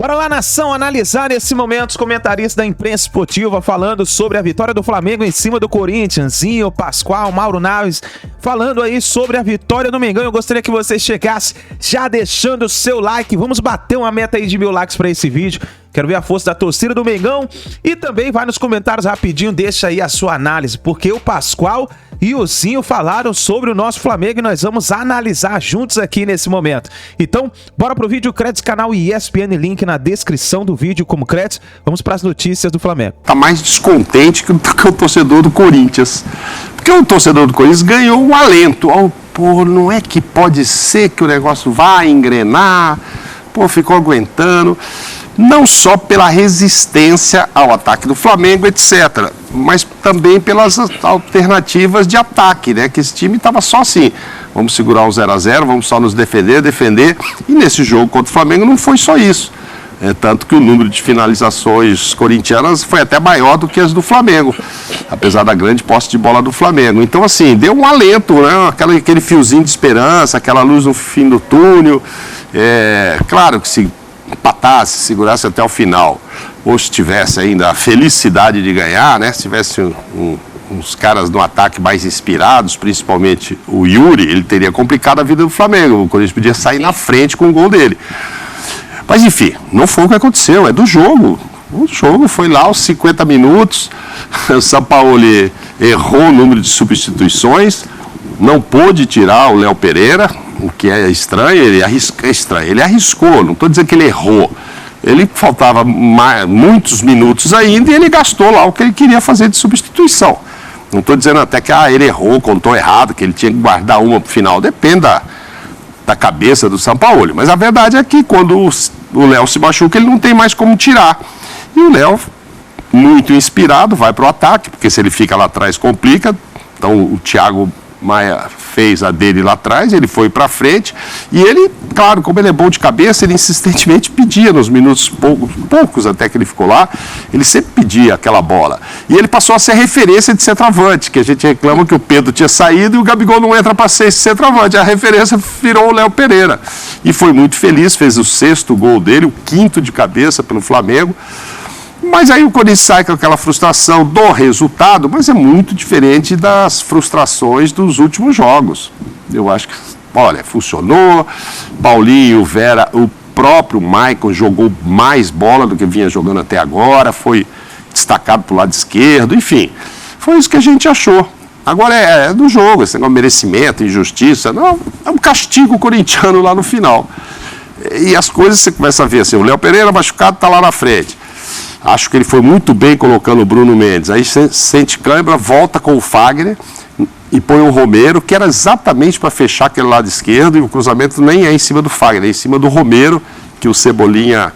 Bora lá, nação, analisar nesse momento os comentaristas da imprensa esportiva falando sobre a vitória do Flamengo em cima do Corinthians. Zinho, Pascoal, Mauro Naves, falando aí sobre a vitória do Mengão. Eu gostaria que você chegasse já deixando o seu like. Vamos bater uma meta aí de 1000 likes para esse vídeo. Quero ver a força da torcida do Mengão. E também vai nos comentários rapidinho, deixa aí a sua análise, porque o Pascoal e o Zinho falaram sobre o nosso Flamengo e nós vamos analisar juntos aqui nesse momento. Então, bora pro vídeo, créditos, canal ESPN, link na descrição do vídeo como créditos. Vamos para as notícias do Flamengo. Tá mais descontente que o torcedor do Corinthians. Porque o torcedor do Corinthians ganhou um alento. Oh, pô, não é que pode ser que o negócio vai engrenar. Pô, ficou aguentando. Não só pela resistência ao ataque do Flamengo, etc., mas também pelas alternativas de ataque, né? Que esse time estava só assim, vamos segurar o 0 a 0, vamos só nos defender, e nesse jogo contra o Flamengo não foi só isso. Tanto que o número de finalizações corintianas foi até maior do que as do Flamengo, apesar da grande posse de bola do Flamengo. Então, assim, deu um alento, né? Aquele fiozinho de esperança, aquela luz no fim do túnel. Claro que se empatasse, segurasse até o final, ou se tivesse ainda a felicidade de ganhar, né? Se tivesse uns caras no ataque mais inspirados, principalmente o Yuri, ele teria complicado a vida do Flamengo. O Corinthians podia sair na frente com o gol dele. Mas enfim, não foi o que aconteceu, é do jogo. O jogo foi lá aos 50 minutos, o Sampaoli errou o número de substituições, não pôde tirar o Léo Pereira, o que é estranho, ele arriscou, não estou dizendo que ele errou. Ele faltava muitos minutos ainda e ele gastou lá o que ele queria fazer de substituição. Não estou dizendo até que ele errou, contou errado, que ele tinha que guardar uma para o final, depende da cabeça do Sampaoli. Mas a verdade é que quando o Léo se machuca, ele não tem mais como tirar. E o Léo, muito inspirado, vai para o ataque, porque se ele fica lá atrás complica. Então o Thiago Maia fez a dele lá atrás, ele foi para frente e ele, claro, como ele é bom de cabeça, ele insistentemente pedia nos minutos poucos até que ele ficou lá, ele sempre pedia aquela bola. E ele passou a ser referência de centroavante, que a gente reclama que o Pedro tinha saído e o Gabigol não entra para ser esse centroavante. A referência virou o Léo Pereira. E foi muito feliz, fez o 6º gol dele, o 5º de cabeça pelo Flamengo. Mas aí o Corinthians sai com aquela frustração do resultado, mas é muito diferente das frustrações dos últimos jogos. Eu acho que, olha, funcionou, Paulinho, Vera, o próprio Maicon jogou mais bola do que vinha jogando até agora, foi destacado para o lado esquerdo, enfim, foi isso que a gente achou. Agora é do jogo, esse negócio de merecimento, injustiça, não, é um castigo corintiano lá no final. E as coisas você começa a ver assim, o Léo Pereira machucado está lá na frente. Acho que ele foi muito bem colocando o Bruno Mendes. Aí sente câimbra, volta com o Fagner e põe o Romero, que era exatamente para fechar aquele lado esquerdo, e o cruzamento nem é em cima do Fagner, é em cima do Romero, que o Cebolinha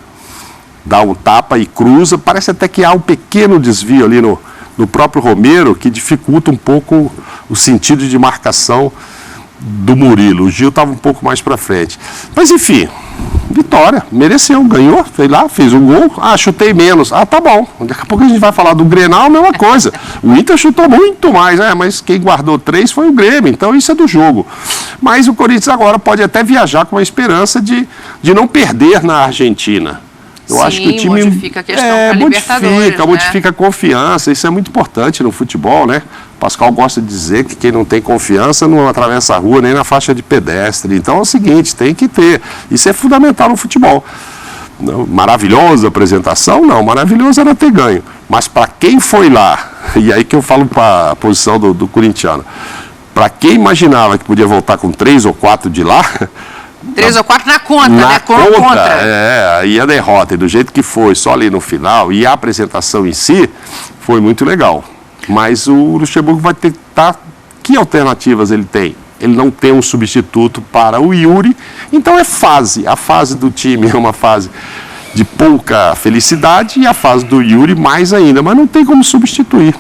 dá um tapa e cruza. Parece até que há um pequeno desvio ali no próprio Romero, que dificulta um pouco o sentido de marcação do Murilo. O Gil estava um pouco mais para frente. Mas enfim, vitória, mereceu, ganhou, foi lá, fez um gol, chutei menos, tá bom, daqui a pouco a gente vai falar do Grenal, a mesma coisa, o Inter chutou muito mais, mas quem guardou 3 foi o Grêmio, então isso é do jogo. Mas o Corinthians agora pode até viajar com a esperança de não perder na Argentina. Eu acho que o time modifica a questão para Libertadores, modifica a confiança, isso é muito importante no futebol, né? Pascoal gosta de dizer que quem não tem confiança não atravessa a rua nem na faixa de pedestre. Então é o seguinte, tem que ter. Isso é fundamental no futebol. Maravilhosa apresentação? Não, maravilhoso era ter ganho. Mas para quem foi lá, e aí que eu falo para a posição do corintiano, para quem imaginava que podia voltar com 3 ou 4 de lá... 3 ou 4 na conta, né? Contra. Aí a derrota, e do jeito que foi, só ali no final, e a apresentação em si, foi muito legal. Mas o Luxemburgo vai tentar... Que alternativas ele tem? Ele não tem um substituto para o Yuri, então é fase. A fase do time é uma fase de pouca felicidade e a fase do Yuri mais ainda, mas não tem como substituir.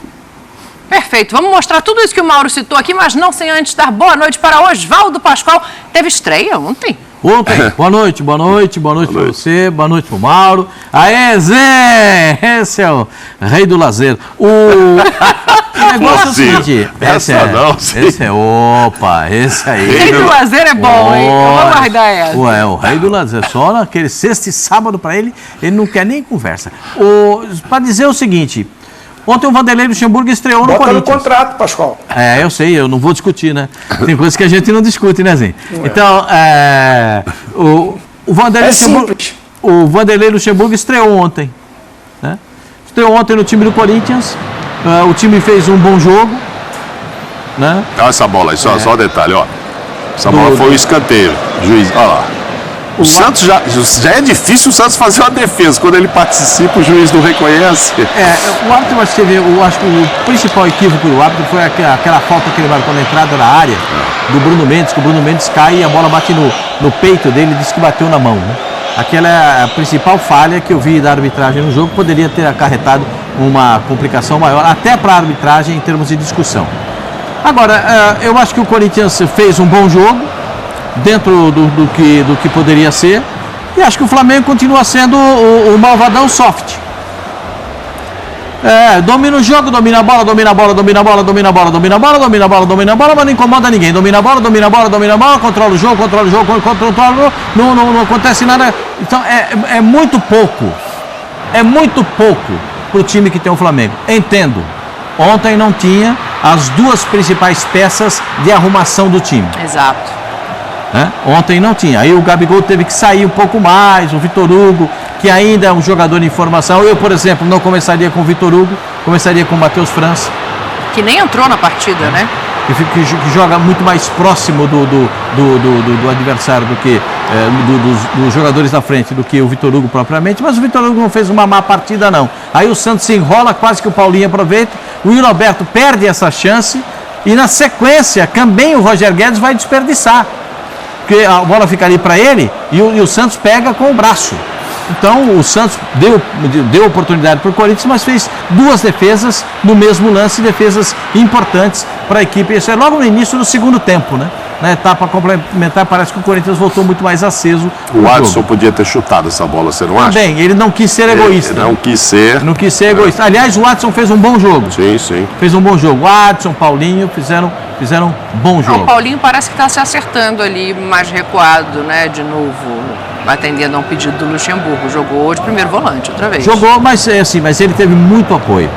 Perfeito. Vamos mostrar tudo isso que o Mauro citou aqui, mas não sem antes dar boa noite para Oswaldo Pascoal. Teve estreia ontem? Boa noite para você, boa noite pro Mauro. Aê, Zé! Esse é o rei do lazer. o negócio é o seguinte. Esse aí. Rei do lazer é bom, hein? Vamos guardar essa. Ué, o rei do lazer. Só naquele sexta e sábado pra ele não quer nem conversa. Pra dizer o seguinte. Ontem o Vanderlei Luxemburgo estreou no Corinthians. Bota no contrato, Pascoal. Eu sei, eu não vou discutir, né? Tem coisas que a gente não discute, né, Zinho? Então, o Vanderlei Luxemburgo estreou ontem. Né? Estreou ontem no time do Corinthians. O time fez um bom jogo. Né? Olha essa bola aí, só um detalhe, ó. Essa bola foi um escanteio. Juiz, olha lá. O Santos já é difícil o Santos fazer uma defesa. Quando ele participa, o juiz não reconhece. O árbitro, acho que o principal equívoco do árbitro foi aquela falta que ele marcou na entrada da área do Bruno Mendes, que o Bruno Mendes cai e a bola bate no peito dele e diz que bateu na mão. Né? Aquela é a principal falha que eu vi da arbitragem no jogo, poderia ter acarretado uma complicação maior, até para a arbitragem em termos de discussão. Agora, eu acho que o Corinthians fez um bom jogo, dentro do que poderia ser, e acho que o Flamengo continua sendo o malvadão soft. Domina o jogo, domina a bola, mas não incomoda ninguém. Domina a bola, controla o jogo, não acontece nada. Então é muito pouco para o time que tem o Flamengo. Entendo, ontem não tinha as duas principais peças de arrumação do time. Exato. Ontem não tinha. Aí o Gabigol teve que sair um pouco mais, o Vitor Hugo, que ainda é um jogador de informação. Eu, por exemplo, não começaria com o Vitor Hugo, começaria com o Matheus França. Que nem entrou na partida, né? Que joga muito mais próximo do adversário do que dos jogadores da frente do que o Vitor Hugo propriamente, mas o Vitor Hugo não fez uma má partida, não. Aí o Santos se enrola, quase que o Paulinho aproveita, o Yuri Alberto perde essa chance e na sequência também o Roger Guedes vai desperdiçar. Porque a bola fica ali para ele e o Santos pega com o braço. Então o Santos deu oportunidade para o Corinthians, mas fez duas defesas no mesmo lance, defesas importantes para a equipe. Isso é logo no início do segundo tempo, né? Na etapa complementar, parece que o Corinthians voltou muito mais aceso. O Adson podia ter chutado essa bola, você não acha? Também, ele não quis ser egoísta. Não quis ser egoísta. Aliás, o Adson fez um bom jogo. Sim. Fez um bom jogo. O Adson, Paulinho fizeram um bom jogo. O Paulinho parece que está se acertando ali, mais recuado, né? De novo, atendendo a um pedido do Luxemburgo. Jogou de primeiro volante outra vez. Jogou, mas ele teve muito apoio.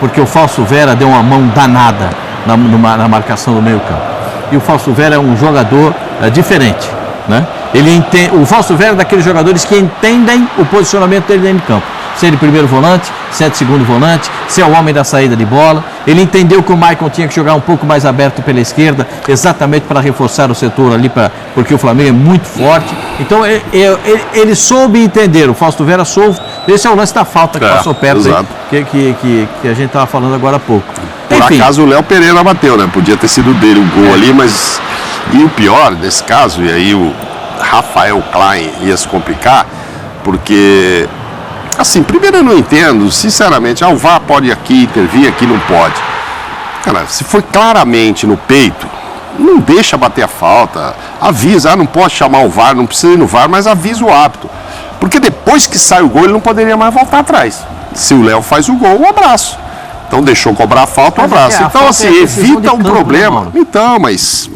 Porque o Fausto Vera deu uma mão danada na marcação do meio campo. E o Fausto Vera é um jogador diferente, né? O Fausto Vera é daqueles jogadores que entendem o posicionamento dele dentro de campo. Se ele primeiro volante, se é de segundo volante, se é o homem da saída de bola. Ele entendeu que o Maicon tinha que jogar um pouco mais aberto pela esquerda, exatamente para reforçar o setor ali, porque o Flamengo é muito forte. Então ele soube entender, o Fausto Vera soube. Esse é o lance da falta que passou perto aí, que a gente estava falando agora há pouco. Por acaso o Léo Pereira bateu, né? Podia ter sido dele o gol ali, mas... E o pior desse caso, e aí o Rafael Klein ia se complicar, porque... Assim, primeiro eu não entendo, sinceramente, o VAR pode aqui intervir, aqui não pode. Cara, se foi claramente no peito, não deixa bater a falta, avisa, não pode chamar o VAR, não precisa ir no VAR, mas avisa o árbitro. Porque depois que sai o gol, ele não poderia mais voltar atrás. Se o Léo faz o gol, um abraço. Então deixou cobrar a falta, um abraço. Então assim, evita um problema. Então, mas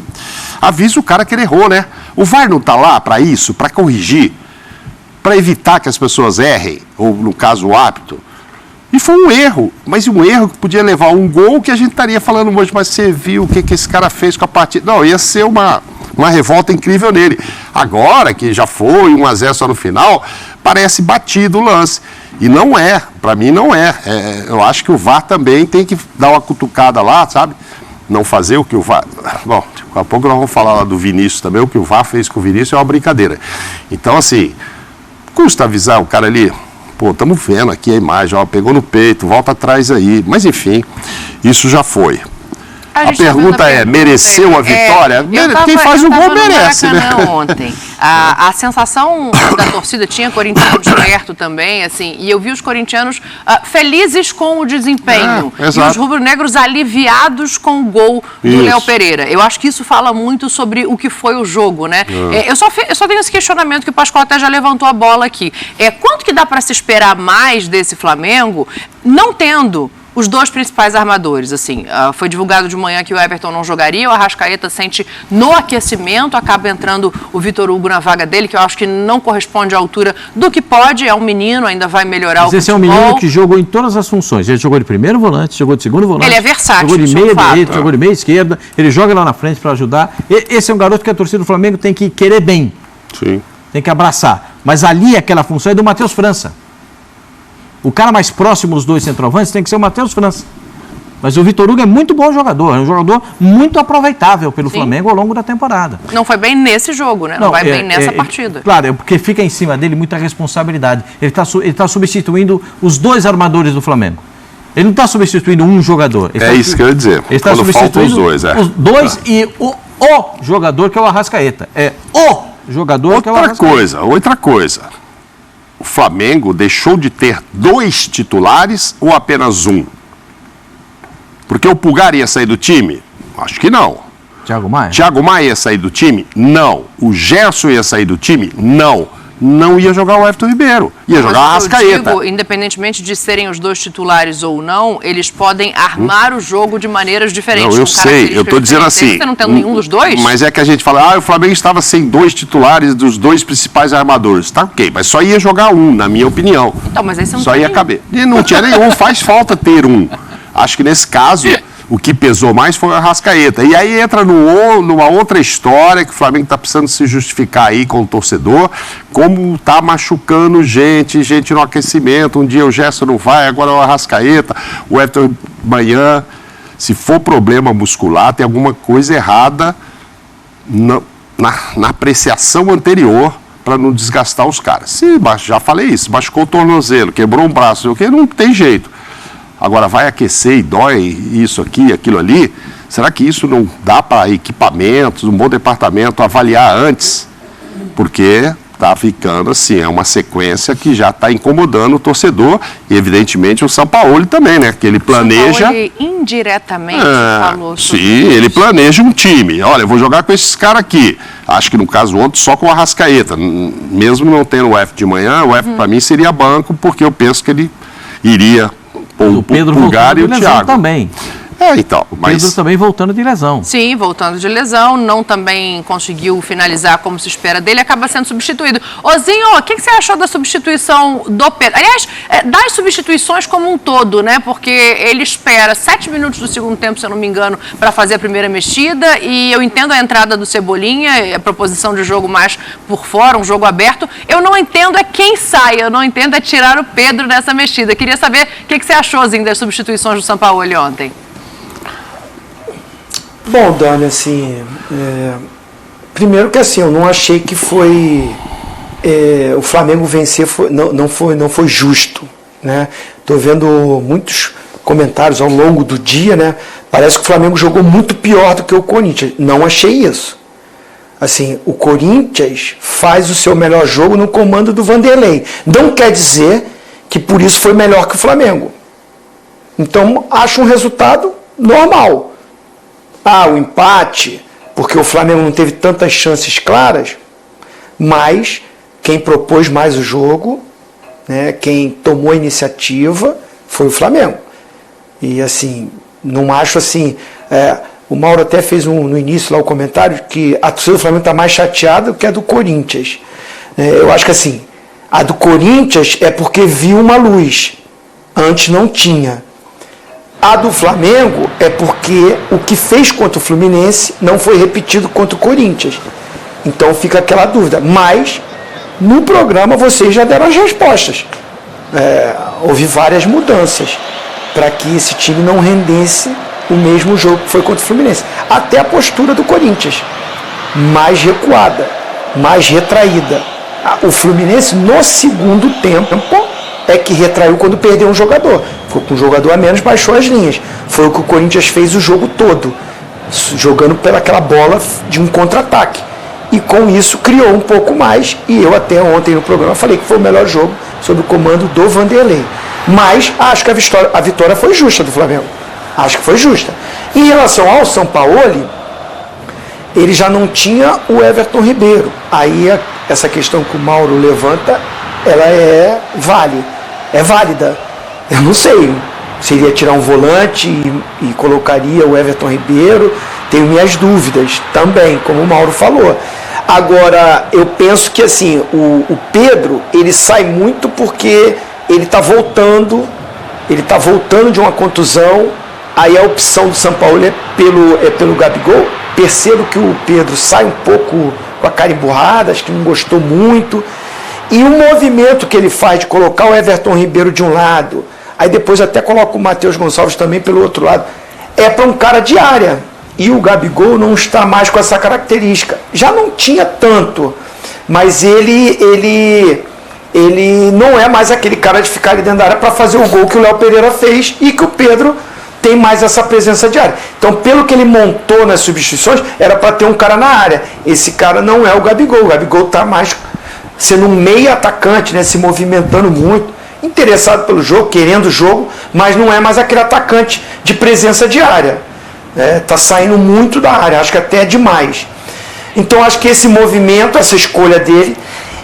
avisa o cara que ele errou, né? O VAR não tá lá para isso, para corrigir, para evitar que as pessoas errem, ou no caso o árbitro. E foi um erro, mas um erro que podia levar a um gol que a gente estaria falando hoje, mas você viu o que esse cara fez com a partida. Não, ia ser uma revolta incrível nele. Agora que já foi 1-0 só no final, parece batido o lance. E não é, para mim não é. Eu acho que o VAR também tem que dar uma cutucada lá, sabe? Não fazer o que o VAR... Bom, daqui a pouco nós vamos falar lá do Vinícius também, o que o VAR fez com o Vinícius é uma brincadeira. Então, assim, custa avisar o cara ali, pô, estamos vendo aqui a imagem, ó, pegou no peito, volta atrás aí. Mas, enfim, isso já foi. A pergunta é, mereceu a vitória? Quem faz o gol merece, né? Ontem. A sensação da torcida tinha corintianos perto também, assim, e eu vi os corintianos felizes com o desempenho. E os rubro-negros aliviados com o gol do Léo Pereira. Eu acho que isso fala muito sobre o que foi o jogo, né? Eu só tenho esse questionamento que o Pascoal até já levantou a bola aqui. Quanto que dá para se esperar mais desse Flamengo, não tendo os dois principais armadores, assim, foi divulgado de manhã que o Everton não jogaria, o Arrascaeta sente no aquecimento, acaba entrando o Vitor Hugo na vaga dele, que eu acho que não corresponde à altura do que pode, é um menino, ainda vai melhorar o futebol. Esse é um menino que jogou em todas as funções, ele jogou de primeiro volante, jogou de segundo volante. Ele é versátil, jogou de meia direita, jogou de meia esquerda, ele joga lá na frente para ajudar. Esse é um garoto que a torcida do Flamengo tem que querer bem, Sim. Tem que abraçar, mas ali aquela função é do Matheus França. O cara mais próximo dos dois centroavantes tem que ser o Matheus França. Mas o Vitor Hugo é muito bom jogador, é um jogador muito aproveitável pelo Flamengo ao longo da temporada. Não foi bem nesse jogo, né? Não vai bem nessa partida. Claro, é porque fica em cima dele muita responsabilidade. Ele está substituindo os dois armadores do Flamengo. Ele não está substituindo um jogador. Isso que eu ia dizer. Ele está substituindo os dois, os dois e o jogador que é o Arrascaeta. É o jogador que é o Arrascaeta. Outra coisa. O Flamengo deixou de ter 2 titulares ou apenas um? Porque o Pulgar ia sair do time? Acho que não. Thiago Maia? Thiago Maia ia sair do time? Não. O Gerson ia sair do time? Não. Não ia jogar o Everton Ribeiro. Ia jogar o Arrascaeta. Eu digo, independentemente de serem os dois titulares ou não, eles podem armar o jogo de maneiras diferentes. Não, eu sei. Eu estou dizendo assim. Você não tem nenhum dos dois? Mas é que a gente fala, o Flamengo estava sem 2 titulares dos 2 principais armadores. Tá ok, mas só ia jogar um, na minha opinião. Então, mas aí você não só ia caber. E não tinha nenhum, faz falta ter um. Acho que nesse caso, o que pesou mais foi o Arrascaeta. E aí entra numa outra história que o Flamengo está precisando se justificar aí com o torcedor, como está machucando gente no aquecimento. Um dia o Gerson não vai, agora é o Arrascaeta, o Everton amanhã. Se for problema muscular, tem alguma coisa errada na apreciação anterior para não desgastar os caras. Já falei isso, machucou o tornozelo, quebrou um braço, não tem jeito. Agora vai aquecer e dói isso aqui, aquilo ali. Será que isso não dá para equipamentos, um bom departamento avaliar antes? Porque está ficando assim, é uma sequência que já está incomodando o torcedor e evidentemente o Sampaoli também, né? Que ele planeja... O Sampaoli indiretamente falou sobre isso. Ele planeja um time. Olha, eu vou jogar com esses caras aqui. Acho que no caso ontem só com o Arrascaeta. Mesmo não tendo o F de manhã, o F para mim seria banco, porque eu penso que ele iria... O Pedro Pulgar e o Thiago também. Então. Mas... Pedro também voltando de lesão. Sim, voltando de lesão. Não também conseguiu finalizar como se espera dele. Acaba sendo substituído. Ozinho, o que você achou da substituição do Pedro? Aliás, das substituições como um todo, né? Porque ele espera 7 minutos do segundo tempo, se eu não me engano, para fazer a primeira mexida. E eu entendo a entrada do Cebolinha, a proposição de jogo mais por fora, um jogo aberto. Eu não entendo quem sai. Eu não entendo tirar o Pedro dessa mexida. Queria saber o que você achou, Ozinho, das substituições do Sampaoli ontem. Bom, Dani, assim, primeiro que assim, eu não achei que foi o Flamengo vencer, não foi justo, né? Tô vendo muitos comentários ao longo do dia, né? Parece que o Flamengo jogou muito pior do que o Corinthians. Não achei isso. Assim, o Corinthians faz o seu melhor jogo no comando do Vanderlei. Não quer dizer que por isso foi melhor que o Flamengo. Então, acho um resultado normal. O empate, porque o Flamengo não teve tantas chances claras, mas quem propôs mais o jogo, né, quem tomou a iniciativa, foi o Flamengo. E assim, não acho assim... o Mauro até fez no início lá o comentário que a torcida do Flamengo está mais chateada do que a do Corinthians. Eu acho que assim, a do Corinthians é porque viu uma luz. Antes não tinha. A do Flamengo é porque o que fez contra o Fluminense não foi repetido contra o Corinthians. Então fica aquela dúvida. Mas, no programa, vocês já deram as respostas. Houve várias mudanças para que esse time não rendesse o mesmo jogo que foi contra o Fluminense. Até a postura do Corinthians. Mais recuada, mais retraída. O Fluminense, no segundo tempo, é que retraiu quando perdeu um jogador. Ficou com um jogador a menos, baixou as linhas. Foi o que o Corinthians fez o jogo todo, jogando pelaquela bola de um contra-ataque. E com isso criou um pouco mais, e eu até ontem no programa falei que foi o melhor jogo sob o comando do Vanderlei. Mas acho que a vitória foi justa do Flamengo. Acho que foi justa. Em relação ao Sampaoli, ele já não tinha o Everton Ribeiro. Aí essa questão que o Mauro levanta, ela é válida. Eu não sei. Se ele ia tirar um volante e colocaria o Everton Ribeiro, tenho minhas dúvidas também, como o Mauro falou. Agora, eu penso que assim, o Pedro, ele sai muito porque ele está voltando de uma contusão, aí a opção do São Paulo é pelo Gabigol. Percebo que o Pedro sai um pouco com a cara emburrada, acho que não gostou muito. E o movimento que ele faz de colocar o Everton Ribeiro de um lado, aí depois até coloca o Matheus Gonçalves também pelo outro lado, é para um cara de área. E o Gabigol não está mais com essa característica. Já não tinha tanto, mas ele não é mais aquele cara de ficar ali dentro da área para fazer o gol que o Léo Pereira fez e que o Pedro tem mais essa presença de área. Então, pelo que ele montou nas substituições, era para ter um cara na área. Esse cara não é o Gabigol. O Gabigol está mais sendo um meio atacante, né, se movimentando muito, interessado pelo jogo, querendo o jogo, mas não é mais aquele atacante de presença de área. Tá saindo muito da área, acho que até é demais. Então acho que esse movimento, essa escolha dele,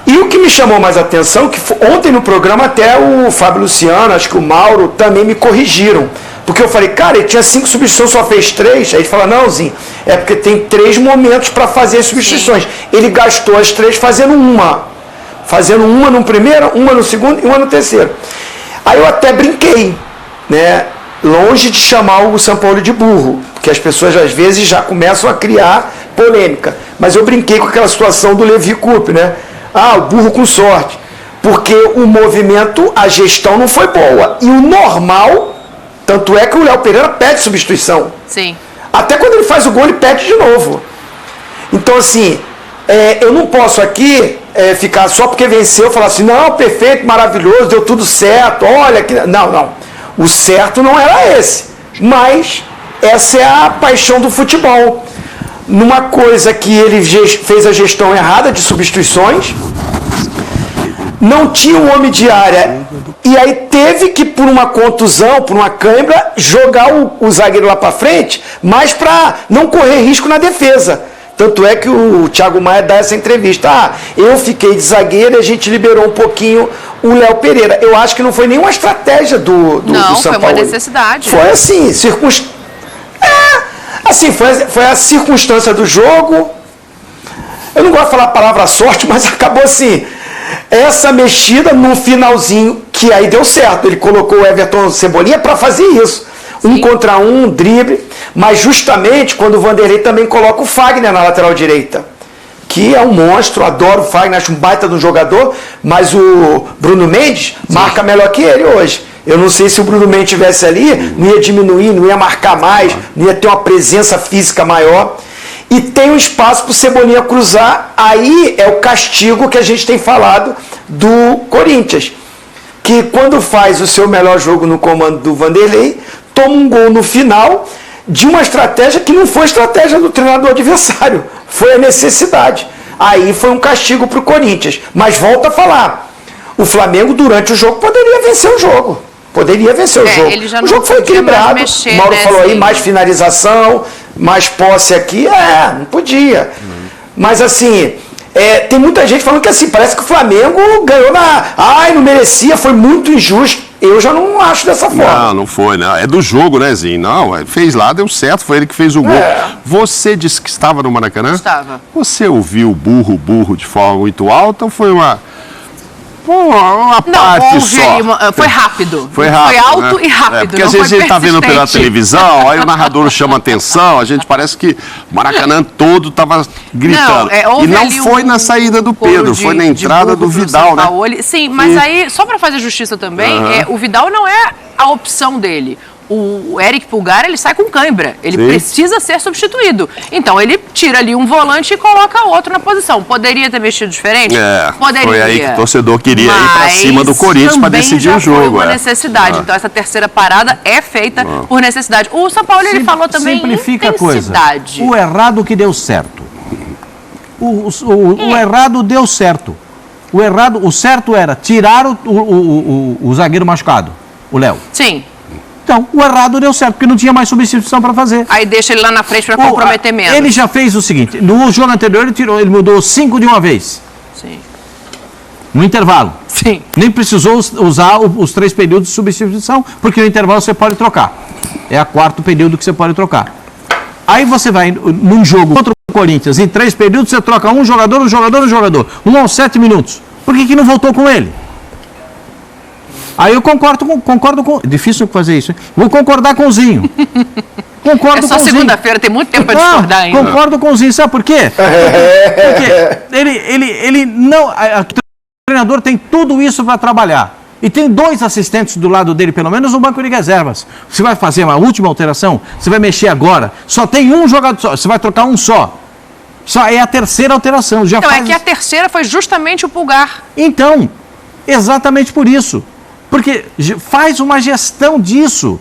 e o que me chamou mais atenção, que ontem no programa até o Fábio Luciano, acho que o Mauro também me corrigiram, porque eu falei, cara, ele tinha 5 substituições, só fez 3, aí ele fala, não, Zinho, é porque tem 3 momentos para fazer as substituições. Sim. Ele gastou as 3 fazendo uma no primeiro, uma no segundo e uma no terceiro. Aí eu até brinquei, né? Longe de chamar o São Paulo de burro, porque as pessoas às vezes já começam a criar polêmica. Mas eu brinquei com aquela situação do Levi Coupe, né? O burro com sorte. Porque o movimento, a gestão não foi boa. E o normal, tanto é que o Léo Pereira pede substituição. Sim. Até quando ele faz o gol, ele pede de novo. Então, assim, eu não posso aqui ficar só porque venceu, falar assim, não, perfeito, maravilhoso, deu tudo certo, olha que... Não. O certo não era esse, mas essa é a paixão do futebol. Numa coisa que ele fez a gestão errada de substituições, não tinha um homem de área, e aí teve que, por uma contusão, por uma cãibra, jogar o zagueiro lá para frente, mas para não correr risco na defesa. Tanto é que o Thiago Maia dá essa entrevista. Eu fiquei de zagueiro e a gente liberou um pouquinho o Léo Pereira. Eu acho que não foi nenhuma estratégia do São Paulo. Não, foi uma necessidade. Foi assim, foi a circunstância do jogo. Eu não gosto de falar a palavra sorte, mas acabou assim. Essa mexida no finalzinho, que aí deu certo. Ele colocou o Everton Cebolinha para fazer isso. Sim. 1 contra 1, drible, mas justamente quando o Vanderlei também coloca o Fagner na lateral direita, que é um monstro, adoro o Fagner, acho um baita de um jogador, mas o Bruno Mendes marca melhor que ele hoje. Eu não sei se o Bruno Mendes estivesse ali, não ia diminuir, não ia marcar mais, não ia ter uma presença física maior. E tem um espaço para o Cebolinha cruzar, aí é o castigo que a gente tem falado do Corinthians, que quando faz o seu melhor jogo no comando do Vanderlei, toma um gol no final de uma estratégia que não foi estratégia do treinador adversário, foi a necessidade. Aí foi um castigo para o Corinthians. Mas volta a falar, o Flamengo durante o jogo poderia vencer o jogo. O jogo foi equilibrado, o Mauro falou aí, mais finalização, mais posse aqui, não podia. Mas assim, tem muita gente falando que assim, parece que o Flamengo ganhou não merecia, foi muito injusto. Eu já não acho dessa forma. Não foi, não. É do jogo, né, Zinho? Não, fez lá, deu certo, foi ele que fez o gol. Você disse que estava no Maracanã? Estava. Você ouviu burro de forma muito alta ou foi uma parte só? Foi rápido. Foi alto, né? E rápido. Porque às vezes a gente está vendo pela televisão, aí o narrador chama atenção, a gente parece que o Maracanã todo estava gritando. E não foi na saída do Pedro, foi na entrada do Vidal, né? Sim, mas aí, só para fazer justiça também, o Vidal não é a opção dele. O Eric Pulgar, ele sai com cãibra, ele precisa ser substituído. Então ele tira ali um volante e coloca outro na posição. Poderia ter mexido diferente? Poderia. Foi aí que o torcedor queria ir para cima do Corinthians para decidir o jogo. Foi uma necessidade. Então essa terceira parada é feita por necessidade. O São Paulo, ele falou também simplifica intensidade. A coisa. O errado que deu certo. O errado deu certo. O certo era tirar o zagueiro machucado, o Léo. Sim. Então, o errado deu certo, porque não tinha mais substituição para fazer. Aí deixa ele lá na frente para comprometer menos. Ele já fez o seguinte, no jogo anterior ele mudou 5 de uma vez. Sim. no intervalo. Sim. Nem precisou usar os 3 períodos de substituição, porque no intervalo você pode trocar. É o 4º período que você pode trocar. Aí você vai num jogo contra o Corinthians, em 3 períodos você troca um jogador, 1 aos 7 minutos. Por que não voltou com ele? Aí eu concordo com... Difícil fazer isso, hein? Vou concordar com o Zinho. Concordo é só segunda-feira, tem muito tempo para discordar ainda. Concordo com o Zinho, sabe por quê? Porque ele não... O treinador tem tudo isso para trabalhar. E tem 2 assistentes do lado dele, pelo menos, no banco de reservas. Você vai fazer uma última alteração? Você vai mexer agora? Só tem um jogador só. Você vai trocar um só. Só é a 3ª alteração. Já então, faz... é que a 3ª foi justamente o Pulgar. Então, exatamente por isso. Porque faz uma gestão disso.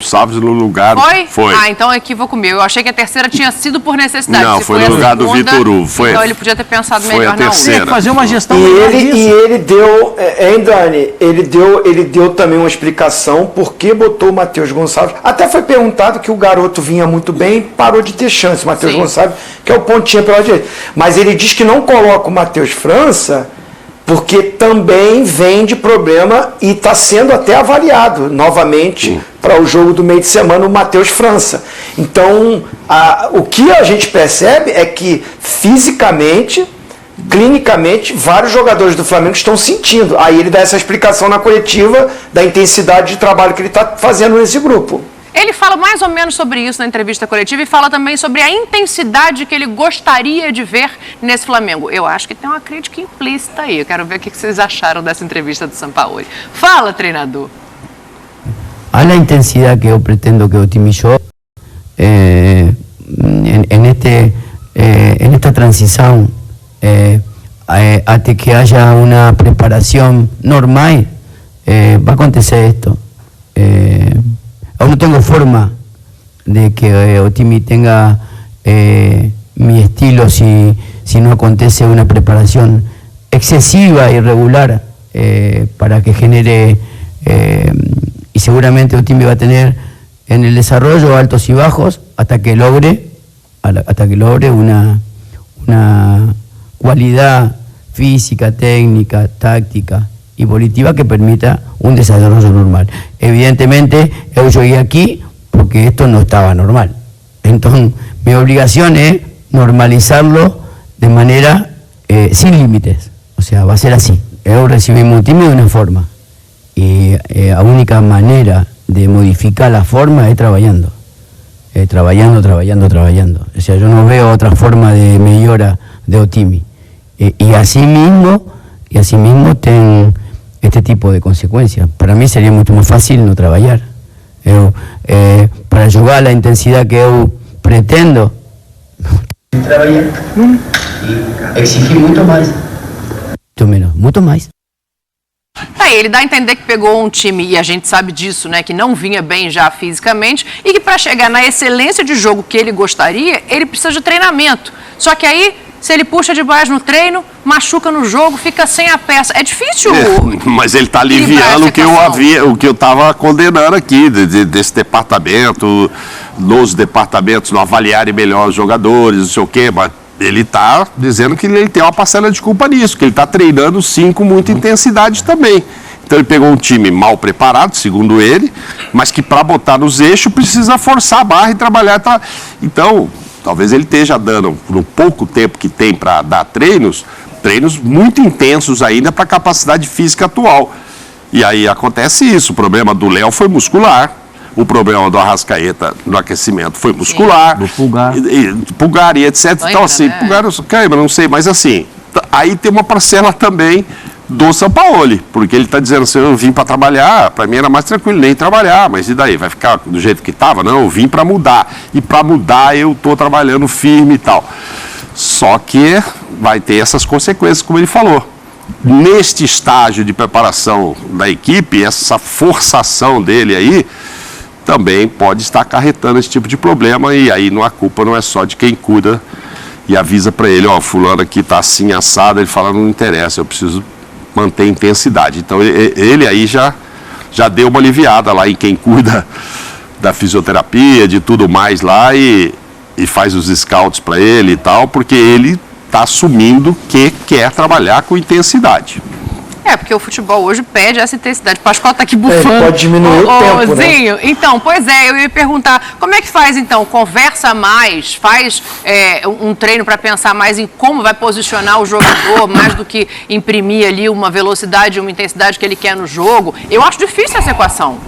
Salves no lugar. Foi? Ah, então equívoco meu. Eu achei que a 3ª tinha sido por necessidade. Não, foi no lugar do Vitor Hugo. Então ele podia ter pensado melhor na outra. Tem que fazer uma gestão disso. E ele deu, Dani, ele deu também uma explicação por que botou o Matheus Gonçalves. Até foi perguntado que o garoto vinha muito bem, parou de ter chance. O Matheus Gonçalves, que é o pontinha pela direita. Mas ele diz que não coloca o Matheus França porque também vem de problema e está sendo até avaliado novamente para o jogo do meio de semana o Matheus França. Então, o que a gente percebe é que fisicamente, clinicamente, vários jogadores do Flamengo estão sentindo. Aí ele dá essa explicação na coletiva da intensidade de trabalho que ele está fazendo nesse grupo. Ele fala mais ou menos sobre isso na entrevista coletiva e fala também sobre a intensidade que ele gostaria de ver nesse Flamengo. Eu acho que tem uma crítica implícita aí. Eu quero ver o que vocês acharam dessa entrevista do Sampaoli. Fala, treinador. A la intensidad que yo pretendo que o time jogue en esta transición hasta que haya una preparación normal va a acontecer esto. Aún no tengo forma de que Otimi tenga mi estilo si no acontece una preparación excesiva y regular para que genere y seguramente Otimi va a tener en el desarrollo altos y bajos hasta que logre una cualidad física, técnica, táctica y volitiva que permita un desarrollo normal. Evidentemente, yo llegué aquí porque esto no estaba normal. Entonces, mi obligación es normalizarlo de manera sin límites. O sea, va a ser así. Yo recibimos un time de una forma. Y la única manera de modificar la forma es trabajando. Trabajando. O sea, yo no veo otra forma de mejora de Otimi. Y así mismo ten este tipo de consecuencias. Para mí sería mucho más fácil no trabajar. Para jugar a la intensidad que yo pretendo, trabajar y exigir mucho más. Muito mais. Aí, ele dá a entender que pegou um time, e a gente sabe disso, né, que não vinha bem já fisicamente, e que para chegar na excelência de jogo que ele gostaria, ele precisa de treinamento. Só que aí, se ele puxa demais no treino, machuca no jogo, fica sem a peça. É difícil. Mas ele está aliviando o que eu estava condenando aqui, desse departamento, nos departamentos, não avaliarem melhor os jogadores, não sei o quê, mas ele está dizendo que ele tem uma parcela de culpa nisso, que ele está treinando sim com muita intensidade também. Então ele pegou um time mal preparado, segundo ele, mas que para botar nos eixos precisa forçar a barra e trabalhar. Então, talvez ele esteja dando, no pouco tempo que tem para dar treinos muito intensos ainda para a capacidade física atual. E aí acontece isso. O problema do Léo foi muscular. O problema do Arrascaeta no aquecimento foi muscular. Do Pulgar. Pulgar e etc. Cãibra, então, assim, né? Pulgar, Cãibra, não sei, mas assim, aí tem uma parcela também do Sampaoli, porque ele está dizendo assim, eu vim para trabalhar, para mim era mais tranquilo nem trabalhar, mas e daí? Vai ficar do jeito que estava? Não, eu vim para mudar. E para mudar eu estou trabalhando firme e tal. Só que vai ter essas consequências, como ele falou. Neste estágio de preparação da equipe, essa forçação dele aí, também pode estar acarretando esse tipo de problema, e aí a culpa não é só de quem cuida e avisa para ele, ó, fulano aqui tá assim, assado, ele fala, não interessa, eu preciso manter intensidade. Então ele aí já deu uma aliviada lá em quem cuida da fisioterapia, de tudo mais lá, e faz os scouts para ele e tal, porque ele está assumindo que quer trabalhar com intensidade. Porque o futebol hoje pede essa intensidade. O Pascoal tá aqui bufando. Pode diminuir o tempo, Zinho, né? Então, pois é, eu ia perguntar, como é que faz então? Conversa mais, faz um treino para pensar mais em como vai posicionar o jogador, mais do que imprimir ali uma velocidade, uma intensidade que ele quer no jogo. Eu acho difícil essa equação.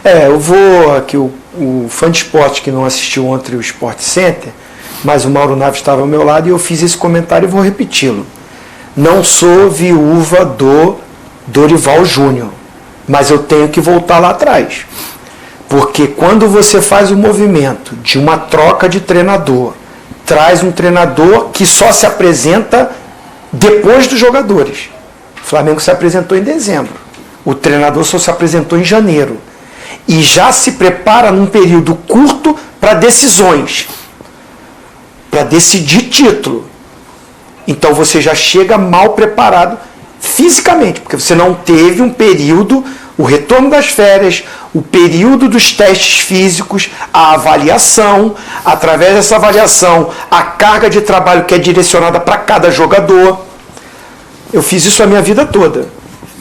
Eu vou aqui, o fã de esporte que não assistiu ontem o Sport Center, mas o Mauro Naves estava ao meu lado e eu fiz esse comentário e vou repeti-lo. Não sou viúva do Dorival Júnior, mas eu tenho que voltar lá atrás. Porque quando você faz o movimento de uma troca de treinador, traz um treinador que só se apresenta depois dos jogadores. O Flamengo se apresentou em dezembro. O treinador só se apresentou em janeiro. E já se prepara num período curto para decisões. Para decidir título. Então você já chega mal preparado fisicamente, porque você não teve um período, o retorno das férias, o período dos testes físicos, a avaliação, através dessa avaliação, a carga de trabalho que é direcionada para cada jogador. Eu fiz isso a minha vida toda.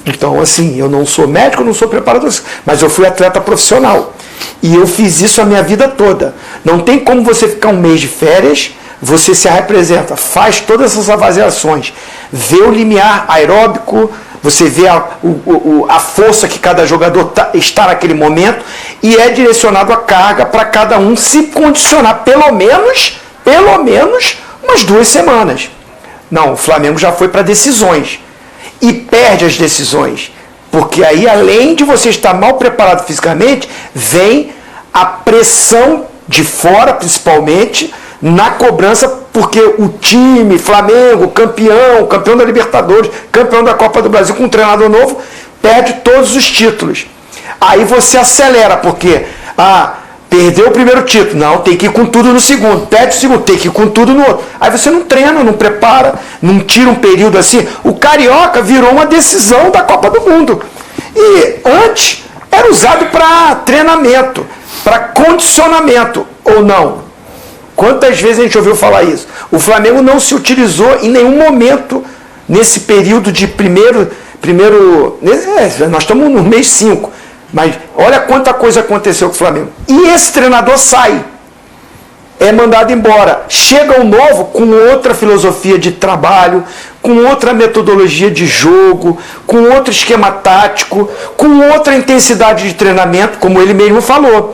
Então, assim, eu não sou médico, não sou preparador, mas eu fui atleta profissional. E eu fiz isso a minha vida toda. Não tem como você ficar um mês de férias. Você se representa, faz todas essas avaliações, vê o limiar aeróbico, você vê a força que cada jogador está naquele momento e é direcionado a carga para cada um se condicionar pelo menos umas 2 semanas. Não, o Flamengo já foi para decisões e perde as decisões, porque aí além de você estar mal preparado fisicamente, vem a pressão de fora principalmente, na cobrança, porque o time, Flamengo, campeão da Libertadores, campeão da Copa do Brasil, com um treinador novo, perde todos os títulos. Aí você acelera, porque, perdeu o primeiro título, não, tem que ir com tudo no segundo, perde o segundo, tem que ir com tudo no outro. Aí você não treina, não prepara, não tira um período assim. O Carioca virou uma decisão da Copa do Mundo. E antes era usado para treinamento, para condicionamento, ou não? Quantas vezes a gente ouviu falar isso? O Flamengo não se utilizou em nenhum momento nesse período de primeiro nós estamos no mês 5, mas olha quanta coisa aconteceu com o Flamengo. E esse treinador sai, é mandado embora. Chega um novo com outra filosofia de trabalho, com outra metodologia de jogo, com outro esquema tático, com outra intensidade de treinamento, como ele mesmo falou.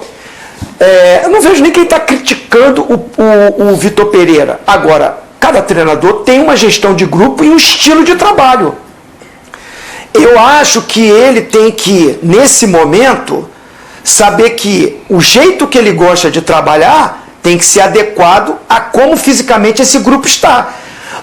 Eu não vejo nem quem está criticando o Vitor Pereira. Agora, cada treinador tem uma gestão de grupo e um estilo de trabalho. Eu acho que ele tem que, nesse momento, saber que o jeito que ele gosta de trabalhar tem que ser adequado a como fisicamente esse grupo está.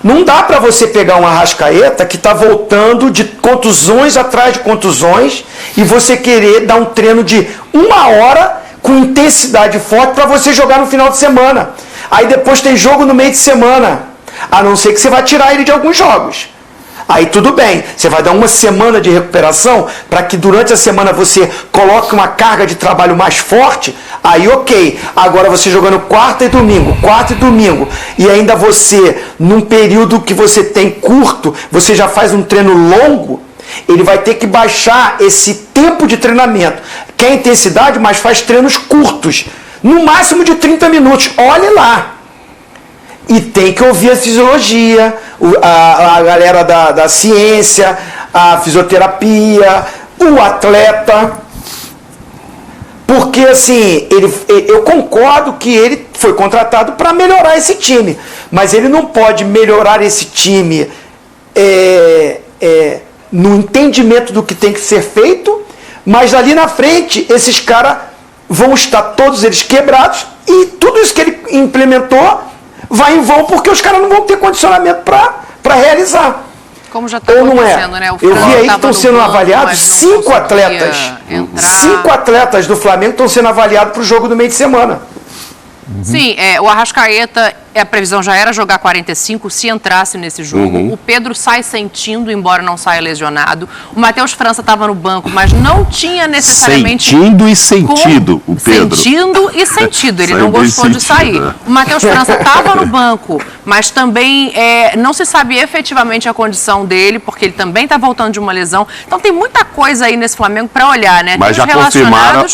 Não dá para você pegar um Arrascaeta que está voltando de contusões atrás de contusões e você querer dar um treino de 1 hora com intensidade forte para você jogar no final de semana. Aí depois tem jogo no meio de semana. A não ser que você vai tirar ele de alguns jogos. Aí tudo bem, você vai dar uma semana de recuperação para que durante a semana você coloque uma carga de trabalho mais forte, aí ok. Agora você jogando quarta e domingo, e ainda você, num período que você tem curto, você já faz um treino longo, ele vai ter que baixar esse tempo de treinamento. Quer intensidade, mas faz treinos curtos, no máximo de 30 minutos. Olhe lá. E tem que ouvir a fisiologia, a galera da ciência, a fisioterapia, o atleta. Porque, assim, eu concordo que ele foi contratado para melhorar esse time. Mas ele não pode melhorar esse time no entendimento do que tem que ser feito, mas ali na frente, esses caras vão estar todos eles quebrados e tudo isso que ele implementou vai em vão porque os caras não vão ter condicionamento para realizar. Como já está acontecendo, né? Eu vi aí que estão sendo avaliados 5 atletas. 5 atletas do Flamengo estão sendo avaliados para o jogo do meio de semana. Sim, o Arrascaeta A previsão já era jogar 45 se entrasse nesse jogo. O Pedro sai sentindo, embora não saia lesionado. O Matheus França estava no banco, mas não tinha necessariamente... Sentindo e sentido, o Pedro. Sentindo e sentido. Ele não gostou de sair. O Matheus França estava no banco, mas também não se sabe efetivamente a condição dele, porque ele também está voltando de uma lesão. Então tem muita coisa aí nesse Flamengo para olhar, né? Mas já confirmaram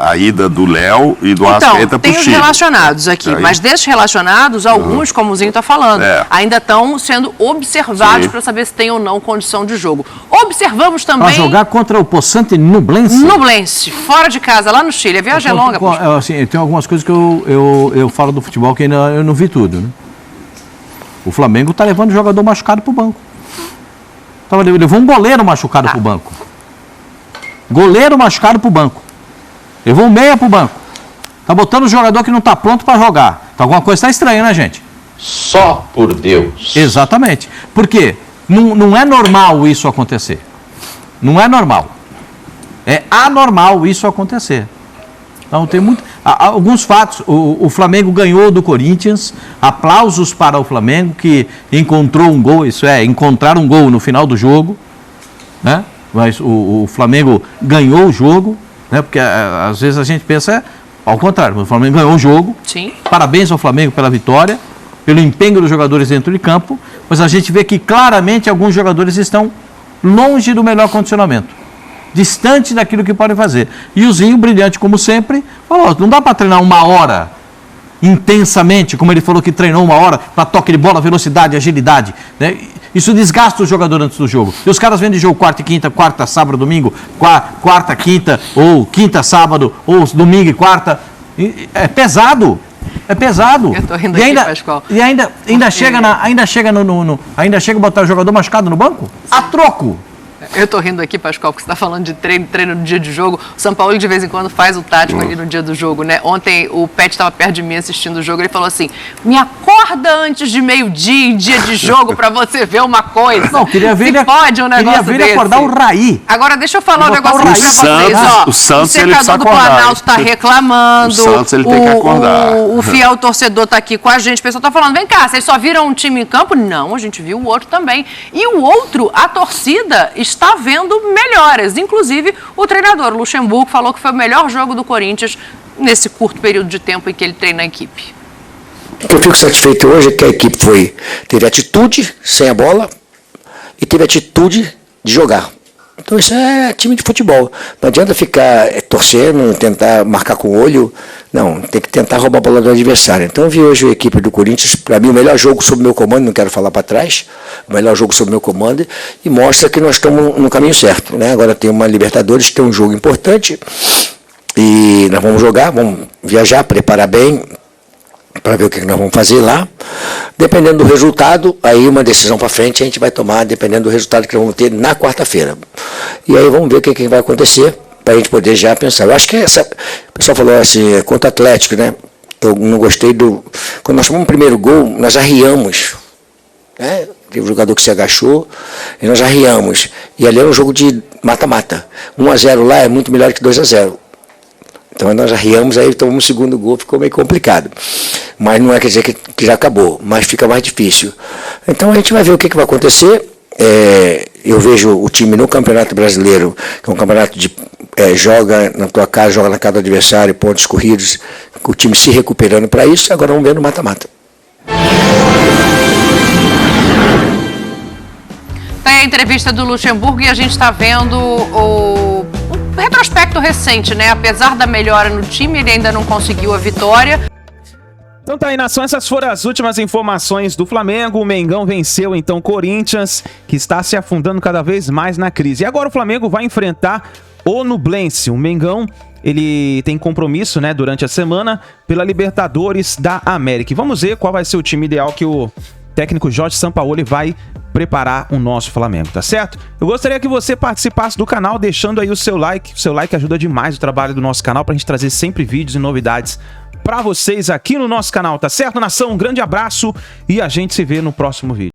a ida do Léo e do Arrascaeta pro Chile. Tem os relacionados aqui, mas desses relacionados, alguns, como o Zinho está falando, ainda estão sendo observados para saber se tem ou não condição de jogo. Observamos também... Para jogar contra o Poçante Nublense. Nublense, fora de casa, lá no Chile. A viagem é longa. Assim, tem algumas coisas que eu falo do futebol que ainda eu não vi tudo, né? O Flamengo está levando o jogador machucado para o banco. Levou um goleiro machucado para o banco. Goleiro machucado para o banco. Levou um meia para o banco. Tá botando o jogador que não está pronto para jogar. Então alguma coisa está estranha, né, gente? Só por Deus. Exatamente. Por quê? Não é normal isso acontecer. Não é normal. É anormal isso acontecer. Então tem alguns fatos. O Flamengo ganhou do Corinthians. Aplausos para o Flamengo que encontrou um gol. Isso é, encontrar um gol no final do jogo, né? Mas o Flamengo ganhou o jogo, né? Porque às vezes a gente pensa ao contrário. O Flamengo ganhou o jogo. Sim. Parabéns ao Flamengo pela vitória, pelo empenho dos jogadores dentro de campo. Mas a gente vê que claramente alguns jogadores estão longe do melhor condicionamento, distante daquilo que podem fazer. E o Zinho, brilhante como sempre, falou, não dá para treinar uma hora intensamente, como ele falou que treinou uma hora, para toque de bola, velocidade, agilidade, né? Isso desgasta o jogador antes do jogo. E os caras vêm de jogo quarta e quinta, quarta, sábado, domingo, quarta, quinta, ou quinta, sábado, ou domingo e quarta. É pesado. É pesado. Eu tô rindo aqui, Pascoal. E ainda chega a botar o jogador machucado no banco? A troco. Eu tô rindo aqui, Pascoal, porque você está falando de treino no dia de jogo. O São Paulo, de vez em quando, faz o tático ali no dia do jogo, né? Ontem, o Pet estava perto de mim assistindo o jogo, ele falou assim, me acorda antes de meio-dia, em dia de jogo, para você ver uma coisa. Não, queria ver ele, pode um negócio queria ver ele acordar o Raí. Agora, deixa eu falar um negócio aqui pra vocês. O Santos, ele precisa secador do Planalto tá reclamando. O Santos, ele tem que acordar. O fiel torcedor tá aqui com a gente. O pessoal tá falando, vem cá, vocês só viram um time em campo? Não, a gente viu o outro também. E o outro, a torcida, está vendo melhoras. Inclusive, o treinador, o Luxemburgo, falou que foi o melhor jogo do Corinthians nesse curto período de tempo em que ele treina a equipe. O que eu fico satisfeito hoje é que a equipe teve atitude sem a bola e teve atitude de jogar. Então isso é time de futebol. Não adianta ficar torcendo, tentar marcar com o olho. Não, tem que tentar roubar a bola do adversário. Então eu vi hoje a equipe do Corinthians, para mim o melhor jogo sob meu comando, não quero falar para trás, o melhor jogo sob meu comando, e mostra que nós estamos no caminho certo, né? Agora tem uma Libertadores, tem um jogo importante, e nós vamos jogar, vamos viajar, preparar bem, para ver o que nós vamos fazer lá. Dependendo do resultado, aí uma decisão para frente a gente vai tomar, dependendo do resultado que nós vamos ter na quarta-feira. E aí vamos ver o que vai acontecer, para a gente poder já pensar. Eu acho que o pessoal falou assim, contra o Atlético, né? Eu não gostei quando nós tomamos o primeiro gol, nós arriamos, né? Teve um jogador que se agachou, e nós arriamos. E ali é um jogo de mata-mata. 1-0 lá é muito melhor que 2-0. Então nós arriamos, aí tomamos o segundo gol, ficou meio complicado. Mas não é quer dizer que já acabou, mas fica mais difícil. Então a gente vai ver o que vai acontecer. Eu vejo o time no Campeonato Brasileiro, que é um campeonato de joga na tua casa, joga na casa do adversário, pontos corridos, o time se recuperando para isso. Agora vamos ver no mata-mata. Tem a entrevista do Luxemburgo e a gente está vendo o retrospecto recente, né? Apesar da melhora no time, ele ainda não conseguiu a vitória. Então tá aí, nação, essas foram as últimas informações do Flamengo. O Mengão venceu, então, Corinthians, que está se afundando cada vez mais na crise. E agora o Flamengo vai enfrentar o Nublense. O Mengão, ele tem compromisso, né, durante a semana pela Libertadores da América. E vamos ver qual vai ser o time ideal que o técnico Jorge Sampaoli vai preparar o nosso Flamengo, tá certo? Eu gostaria que você participasse do canal deixando aí o seu like. O seu like ajuda demais o trabalho do nosso canal pra gente trazer sempre vídeos e novidades pra vocês aqui no nosso canal, tá certo, nação? Um grande abraço e a gente se vê no próximo vídeo.